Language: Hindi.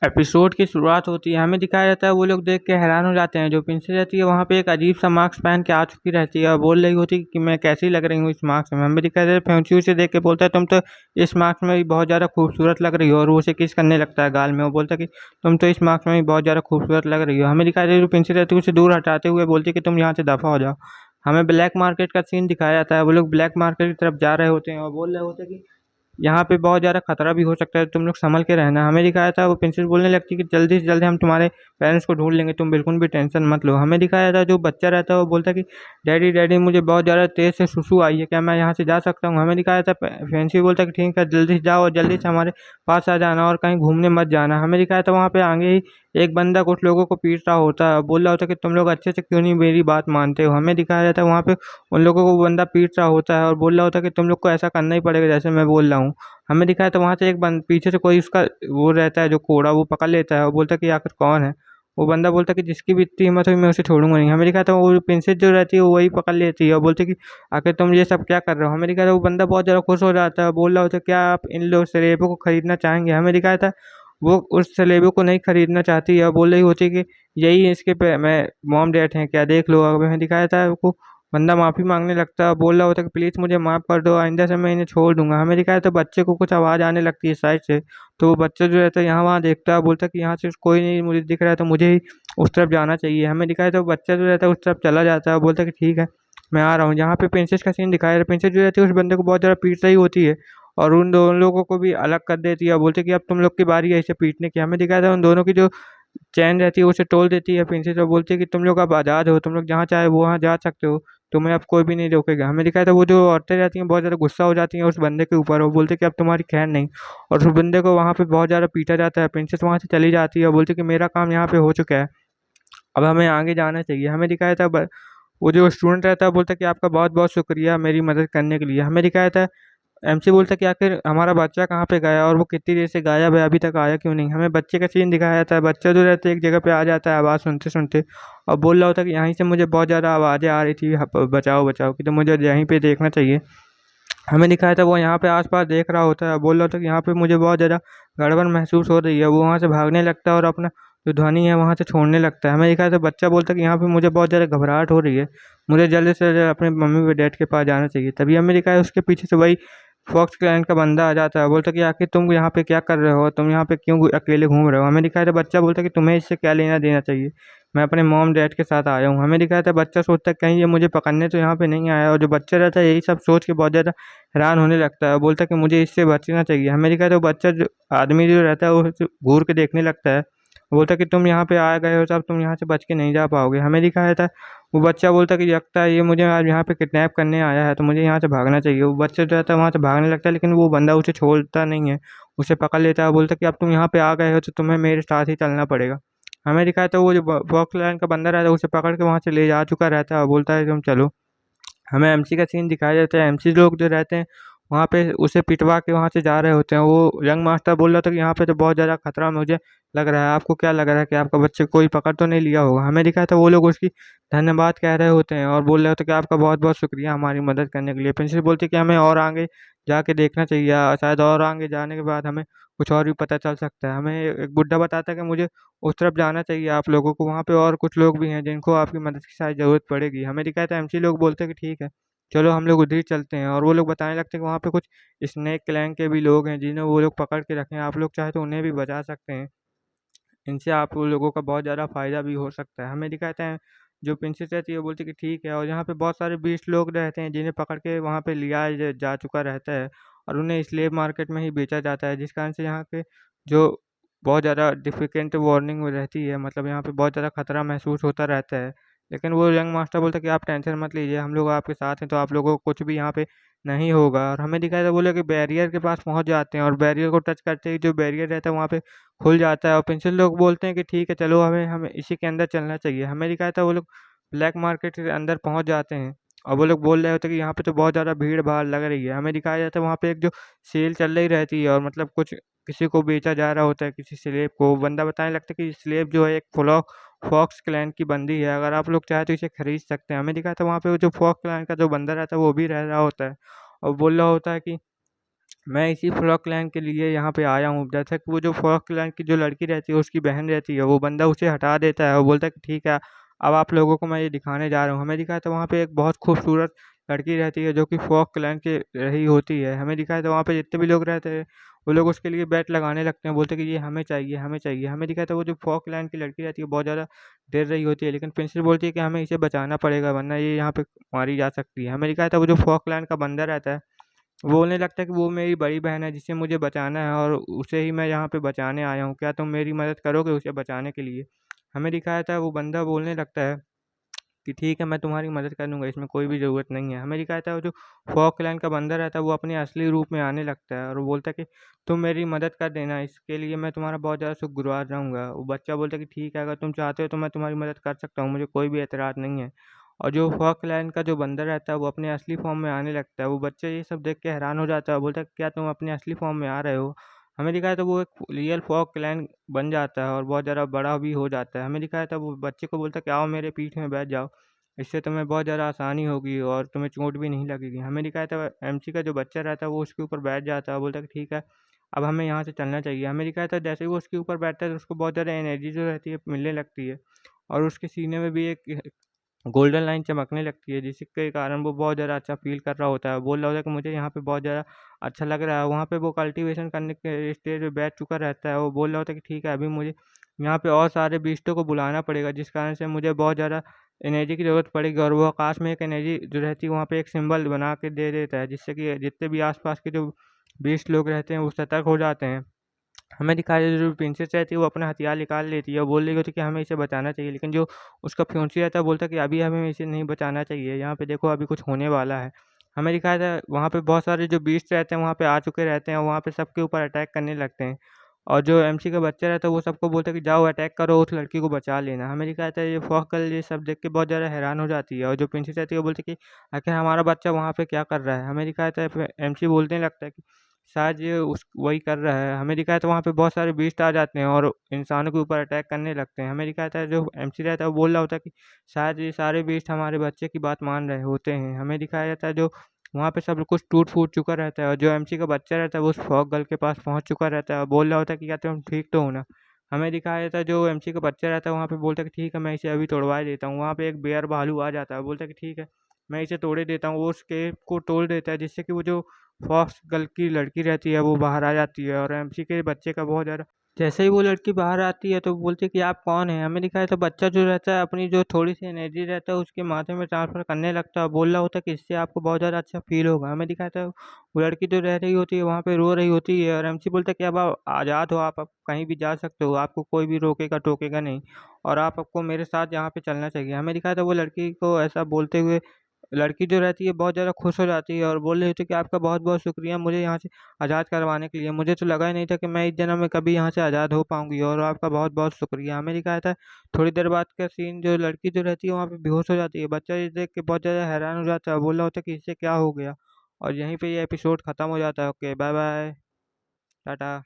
एपिसोड की शुरुआत होती है, हमें दिखाया जाता है वो लोग देख के हैरान हो जाते हैं। जो प्रिंसेस रहती है वहाँ पे एक अजीब सा मास्क पहन के आ चुकी रहती है और बोल रही होती है कि मैं कैसी लग रही हूँ इस मास्क में। हमें दिखाया जाता है फ्योंची उसे देख के बोलता है तुम तो इस मास्क में भी बहुत ज़्यादा खूबसूरत लग रही हो, और वो उसे किस करने लगता है गाल में। वो बोलता है कि तुम तो इस मास्क में भी बहुत ज़्यादा खूबसूरत लग रही हो। हमें दिखाया जाता है जो प्रिंसेस रहती है उसे दूर हटाते हुए बोलती है कि तुम यहाँ से दफ़ा हो जाओ। हमें ब्लैक मार्केट का सीन दिखाया जाता है, वो लोग ब्लैक मार्केट की तरफ जा रहे होते हैं और बोल रहे होते हैं कि यहाँ पे बहुत ज़्यादा खतरा भी हो सकता है, तुम लोग संभल के रहना। हमें दिखाया था वो प्रिंसेस बोलने लगती है कि जल्दी से जल्दी हम तुम्हारे पेरेंट्स को ढूंढ लेंगे, तुम बिल्कुल भी टेंशन मत लो। हमें दिखाया था जो बच्चा रहता है वो बोलता है कि डैडी डैडी मुझे बहुत ज़्यादा तेज़ से सुसु आई है, क्या मैं यहाँ से जा सकता हूँ। हमें दिखाया था फैंसी बोलता है कि ठीक है जल्दी से जाओ और जल्दी से हमारे पास आ जाना और कहीं घूमने मत जाना। हमें दिखाया था वहाँ पे आगे ही एक बंदा कुछ लोगों को पीट रहा होता है, बोल रहा होता है कि तुम लोग अच्छे से क्यों नहीं मेरी बात मानते हो। हमें दिखाया जाता है वहाँ पे उन लोगों को वो बंदा पीट रहा होता है और बोल रहा होता है कि तुम लोग को ऐसा करना ही पड़ेगा जैसे मैं बोल रहा हूँ। हमें दिखाया तो वहाँ से एक पीछे से कोई उसका वो रहता है जो कोड़ा, वो पकड़ लेता है और बोलता है कि आखिर कौन है। वो बंदा बोलता है कि जिसकी भी इतनी हिम्मत हुई मैं उसे छोड़ूंगा नहीं। हमें दिखाया था वो प्रिंसेस जो रहती है वो वही पकड़ लेती है और बोलती है कि आखिर तुम ये सब क्या कर रहे हो। हमें दिखाया था वो बंदा बहुत ज़्यादा खुश हो जाता है, बोल रहा होता है क्या आप इन लोग सेलेबों को खरीदना चाहेंगे। हमें दिखाया था वो उस सेलेबों को नहीं खरीदना चाहती है और बोल रही होती है कि यही इसके पे मैं मॉम डैड हैं क्या, देख लो। अब हमें दिखाया था वो बंदा माफ़ी मांगने लगता है, बोल रहा होता है कि प्लीज़ मुझे माफ़ कर दो, आइंदा से मैं इन्हें छोड़ दूंगा। हमें दिखाया तो बच्चे को कुछ आवाज़ आने लगती है साइड से, तो वो बच्चा जो रहता है यहाँ वहाँ देखता है, बोलता है कि यहाँ से कोई नहीं मुझे दिख रहा है तो मुझे ही उस तरफ जाना चाहिए। हमें दिखाया तो बच्चा जो रहता है उस तरफ चला जाता है, बोलता है कि ठीक है मैं आ रहा हूँ। जहाँ पे प्रिंसेस का सीन दिखाया है, प्रिंसेस जो रहती है उस बंदे को बहुत ज़्यादा पीट रही होती है और उन दोनों लोगों को भी अलग कर देती है और बोलते है कि अब तुम लोग की बारी है इसे पीटने की। हमें दिखाया था उन दोनों की जो चैन रहती है उसे तोड़ देती है प्रिंसेस और बोलती है कि तुम लोग अब आज़ाद हो, तुम लोग जहाँ चाहे वो वहाँ जा सकते हो, तुम्हें अब कोई भी नहीं रोकेगा। हमें दिखाया था वो जो औरतें रहती हैं बहुत ज़्यादा गुस्सा हो जाती हैं उस बंदे के ऊपर, वो बोलते हैं कि अब तुम्हारी खैर नहीं, और उस बंदे को वहाँ पे बहुत ज़्यादा पीटा जाता है। प्रिंसेस वहाँ से चली जाती है और बोलती है कि मेरा काम यहाँ पे हो चुका है, अब हमें आगे जाना चाहिए। हमें दिखाया था वो जो स्टूडेंट रहता है बोलता है कि आपका बहुत बहुत शुक्रिया मेरी मदद करने के लिए। हमें दिखाया था एमसी बोलता है कि आखिर हमारा बच्चा कहाँ पे गया और वो कितनी देर से गायब है, अभी तक आया क्यों नहीं। हमें बच्चे का सीन दिखाया जाता है, बच्चा जो रहता है एक जगह पे आ जाता है आवाज़ सुनते सुनते और बोल रहा होता है कि यहीं से मुझे बहुत ज़्यादा आवाज़ें आ रही थी बचाओ बचाओ की, तो मुझे यहीं पे देखना चाहिए। हमें दिखाया था वो यहाँ पे आस-पास देख रहा होता है, बोल रहा था कि यहाँ पे मुझे बहुत ज़्यादा गड़बड़ महसूस हो रही है। वो वहाँ से भागने लगता है और अपना जो ध्वनि है वहाँ से छोड़ने लगता है। हमें दिखाया था बच्चा बोलता है कि यहाँ पे मुझे बहुत ज़्यादा घबराहट हो रही है, मुझे जल्द से जल्द अपने मम्मी व डैड के पास जाना चाहिए। तभी हमें दिखाया उसके पीछे से वही फॉक्स क्लैन का बंदा आ जाता है, बोलता है कि आखिर तुम यहाँ पे क्या कर रहे हो, तुम यहाँ पे क्यों अकेले घूम रहे हो। हमें दिखाया था बच्चा बोलता है कि तुम्हें इससे क्या लेना देना चाहिए, मैं अपने मॉम डैड के साथ आया हूँ। हमें दिखाया था बच्चा सोचता है कहीं ये मुझे पकड़ने तो यहाँ पे नहीं आया, और जो बच्चा रहता है यही सब सोच के बहुत ज़्यादा हैरान होने लगता है, बोलता है कि मुझे इससे बचना चाहिए। हमें दिखाया तो बच्चा जो आदमी जो रहता है वो उसे घूर के देखने लगता है, बोलता है कि तुम यहाँ पे आ गए हो तो अब तुम यहाँ से बच के नहीं जा पाओगे। हमें दिखाया था वो बच्चा बोलता है कि लगता है ये मुझे आज यहाँ पे किडनैप करने आया है तो मुझे यहाँ से भागना चाहिए। वो बच्चा जो रहता है वहाँ से भागने लगता है, लेकिन वो बंदा उसे छोड़ता नहीं है, उसे पकड़ लेता है, बोलता है कि अब तुम यहाँ पे आ गए हो तो तुम्हें मेरे साथ ही चलना पड़ेगा। हमें दिखाया था वो जो फॉक्सलैंड का बंदा रहता है उसे पकड़ के वहाँ से ले जा चुका रहता है और बोलता है कि तुम चलो। हमें एमसी का सीन दिखाया जाता है, एमसी लोग जो रहते हैं वहाँ पे उसे पिटवा के वहाँ से जा रहे होते हैं। वो यंग मास्टर बोल रहा था कि यहाँ पे तो बहुत ज़्यादा खतरा मुझे लग रहा है, आपको क्या लग रहा है कि आपका बच्चे कोई पकड़ तो नहीं लिया होगा। हमें दिखाया था वो लोग उसकी धन्यवाद कह रहे होते हैं और बोल रहे होते हैं कि आपका बहुत बहुत शुक्रिया हमारी मदद करने के लिए। प्रिंसिपल बोलती है कि हमें और आगे जाके देखना चाहिए, शायद और आगे जाने के बाद हमें कुछ और भी पता चल सकता है। हमें एक बुड्ढा बताता है कि मुझे उस तरफ जाना चाहिए आप लोगों को, वहाँ पे और कुछ लोग भी हैं जिनको आपकी मदद की शायद ज़रूरत पड़ेगी। हमें दिखाया था एमसी लोग बोलते हैं कि ठीक है चलो हम लोग उधर ही चलते हैं, और वो लोग बताने लगते हैं कि वहाँ पे कुछ स्नेक क्लैन के भी लोग हैं जिन्हें वो लोग पकड़ के रखे हैं, आप लोग चाहे तो उन्हें भी बचा सकते हैं, इनसे आप लोगों का बहुत ज़्यादा फ़ायदा भी हो सकता है। हमें दिखाते हैं जो प्रिंसेस रहती है वो बोलती है कि ठीक है, और यहाँ पे बहुत सारे बीस्ट लोग रहते हैं जिन्हें पकड़ के वहाँ पे लिया जा चुका रहता है और उन्हें स्लेव मार्केट में ही बेचा जाता है, जिस कारण से यहाँ के जो बहुत ज़्यादा डिफिकल्ट वार्निंग रहती है, मतलब यहाँ पे बहुत ज़्यादा खतरा महसूस होता रहता है। लेकिन वो यंग मास्टर बोलता है कि आप टेंशन मत लीजिए, हम लोग आपके साथ हैं, तो आप लोगों को कुछ भी यहाँ पे नहीं होगा। और हमें दिखाया था वो लोग बैरियर के पास पहुँच जाते हैं और बैरियर को टच करते ही जो बैरियर रहता है वहाँ पे खुल जाता है और पेंसिल लोग बोलते हैं कि ठीक है चलो हमें हमें इसी के अंदर चलना चाहिए। हमें दिखाया था वो लोग ब्लैक मार्केट के अंदर पहुंच जाते हैं और वो लोग बोल रहे होते हैं कि यहाँ पे तो बहुत ज़्यादा भीड़ भाड़ लग रही है। हमें दिखाया जाता है वहाँ पे एक जो सेल चल रही रहती है और मतलब कुछ किसी को बेचा जा रहा होता है, किसी स्लेब को। बंदा बताने लगता है कि स्लेब जो है एक फॉक्स क्लैन की बंदी है, अगर आप लोग चाहे तो इसे खरीद सकते हैं। हमें दिखाया था वहाँ पे वो जो फॉक्स क्लैन का जो बंदा रहता है वो भी रह रहा होता है और बोल रहा होता है कि मैं इसी फ्रॉक क्लैन के लिए यहाँ पे आया हूँ। जैसा कि वो जो फ्रॉक क्लैन की जो लड़की रहती है उसकी बहन रहती है, वो बंदा उसे हटा देता है और बोलता है कि ठीक है, अब आप लोगों को मैं ये दिखाने जा रहा हूँ। हमें दिखाया तो वहाँ पे एक बहुत खूबसूरत लड़की रहती है जो कि फ्रॉक क्लैन की रही होती है। हमें दिखाया तो वहाँ पे जितने भी लोग रहते हैं वो लोग उसके लिए बेट लगाने लगते हैं, बोलते हैं कि ये हमें चाहिए, हमें चाहिए। हमें दिखाया था वो जो फ्रॉक क्लैन की लड़की रहती है बहुत ज़्यादा डर रही होती है, लेकिन प्रिंसेस बोलती है कि हमें इसे बचाना पड़ेगा वरना ये यहाँ पे मारी जा सकती है। हमें दिखाया था वो जो फ्रॉक क्लैन का बंदा रहता है वो बोलने लगता है कि वो मेरी बड़ी बहन है जिसे मुझे बचाना है और उसे ही मैं यहाँ पे बचाने आया हूँ, क्या तुम मेरी मदद करोगे उसे बचाने के लिए? हमें दिखाया था वो बंदा बोलने लगता है कि ठीक है, मैं तुम्हारी मदद कर दूँगा, इसमें कोई भी ज़रूरत नहीं है। हमें दिखाया था वो जो फ़ॉक क्लैन का बंदा रहता है वो अपने असली रूप में आने लगता है और वो बोलता है कि तुम मेरी मदद कर देना, इसके लिए मैं तुम्हारा बहुत ज़्यादा शुक्रगुज़ार रहूँगा। वो बच्चा बोलता है कि ठीक है, अगर तुम चाहते हो तो मैं तुम्हारी मदद कर सकता हूँ, मुझे कोई भी एतराज़ नहीं है। और जो फ़ॉक क्लैन का जो बंदा रहता है वो अपने असली फ़ॉर्म में आने लगता है। वो बच्चा ये सब देख के हैरान हो जाता है और बोलता है, क्या तुम अपने असली फ़ॉर्म में आ रहे हो? हमें दिखाया था वो एक रियल फ़ॉक क्लैन बन जाता है और बहुत ज़्यादा बड़ा भी हो जाता है। हमें दिखाया था वो बच्चे को बोलता है कि आओ मेरे पीठ में बैठ जाओ। इससे तुम्हें बहुत ज़्यादा आसानी होगी और तुम्हें चोट भी नहीं लगेगी। हमें दिखाया था एमसी का जो बच्चा रहता है वो उसके ऊपर बैठ जाता है और बोलता है कि ठीक है, अब हमें यहाँ से चलना चाहिए। हमें दिखाया था जैसे ही वो उसके ऊपर बैठता है तो उसको बहुत ज़्यादा एनर्जी जो रहती है मिलने लगती है और उसके सीने में भी एक गोल्डन लाइन चमकने लगती है जिसके कारण वो बहुत ज़्यादा अच्छा फ़ील कर रहा होता है। बोल रहा होता है कि मुझे यहाँ पे बहुत ज़्यादा अच्छा लग रहा है। वहाँ पे वो कल्टीवेशन करने के स्टेज पे बैठ चुका रहता है। वो बोल रहा होता है कि ठीक है, अभी मुझे यहाँ पे और सारे बीस्टों को बुलाना पड़ेगा जिस कारण से मुझे बहुत ज़्यादा एनर्जी की ज़रूरत पड़ेगी और वो आकाश में एक एनर्जी जो रहती है वहाँ पे एक सिंबल बना के दे देता है जिससे कि जितने भी आस-पास के जो बीस्ट लोग रहते हैं वो सतर्क हो जाते हैं। हमें दिखाया जो प्रिंसेस रहती है वो अपना हथियार निकाल लेती है और बोल रही होती है कि हमें इसे बचाना चाहिए, लेकिन जो उसका फियांसे रहता है बोलता है कि अभी हमें इसे नहीं बचाना चाहिए, यहाँ पे देखो अभी कुछ होने वाला है। हमें दिखाया था वहाँ पे बहुत सारे जो बीस्ट रहते हैं वहाँ पे आ चुके रहते हैं और वहाँ पे सबके ऊपर अटैक करने लगते हैं और जो एमसी का बच्चा रहता है वो सबको बोलता है कि जाओ अटैक करो, उस लड़की को बचा लेना। हमें दिखाया था ये फौक गर्ल ये सब देख के बहुत ज़्यादा हैरान हो जाती है और जो प्रिंसेस रहती है वो बोलती है कि आखिर हमारा बच्चा वहाँ पे क्या कर रहा है। हमें दिखाया था एमसी बोलने लगता है कि शायद ये उस वही कर रहा है। हमें दिखाया था वहाँ पे बहुत सारे बीस्ट आ जाते हैं और इंसानों के ऊपर अटैक करने लगते हैं। हमें दिखाया था जो एमसी रहता है वो बोल रहा होता है कि शायद ये सारे बीस्ट हमारे बच्चे की बात मान रहे होते हैं। हमें दिखाया जाता है जो वहाँ पे सब कुछ टूट-फूट चुका रहता है और जो एमसी का बच्चा रहता है वो उस फ्रॉग गर्ल के पास पहुँच चुका रहता है और बोल रहा होता है कि क्या तुम ठीक तो हो ना? हमें दिखाया जाता है जो एमसी का बच्चा रहता है वहाँ पे बोलता है कि ठीक है, मैं इसे अभी तोड़वा ही देता हूँ। वहाँ पे एक बेयर भालू आ जाता है, बोलता है कि ठीक है, मैं इसे तोड़े देता हूँ। वो उस केव को तोड़ देता है जिससे कि वो जो फॉक्स गर्ल की लड़की रहती है वो बाहर आ जाती है और एमसी के बच्चे का बहुत ज़्यादा जैसे ही वो लड़की बाहर आती है तो बोलती है कि आप कौन हैं? हमें दिखाया तो बच्चा जो रहता है अपनी जो थोड़ी-सी एनर्जी रहता है उसके माथे में ट्रांसफ़र करने लगता है और बोल रहा होता है कि इससे आपको बहुत ज़्यादा अच्छा फ़ील होगा। हमें दिखाया था वो लड़की जो रह रही होती है वहाँ पे रो रही होती है और एमसी बोलता है कि अब आज़ाद हो, आप अब कहीं भी जा सकते हो, आपको कोई भी रोकेगा टोकेगा नहीं और आपको मेरे साथ यहाँ पे चलना चाहिए। हमें दिखाया था वो लड़की को ऐसा बोलते हुए लड़की जो रहती है बहुत ज़्यादा खुश हो जाती है और बोल रही होती है कि आपका बहुत-बहुत शुक्रिया मुझे यहाँ से आज़ाद करवाने के लिए। मुझे तो लगा ही नहीं था कि मैं इस जन्म में कभी यहाँ से आज़ाद हो पाऊँगी और आपका बहुत-बहुत शुक्रिया। हमें दिखाया था थोड़ी देर बाद का सीन जो लड़की जो रहती है वहाँ पे बेहोश हो जाती है। बच्चा ये देख के बहुत ज़्यादा हैरान हो जाता है, बोल रहा होता है कि इससे क्या हो गया? और यहीं पे ये एपिसोड खत्म हो जाता है। Okay, bye-bye, Tata.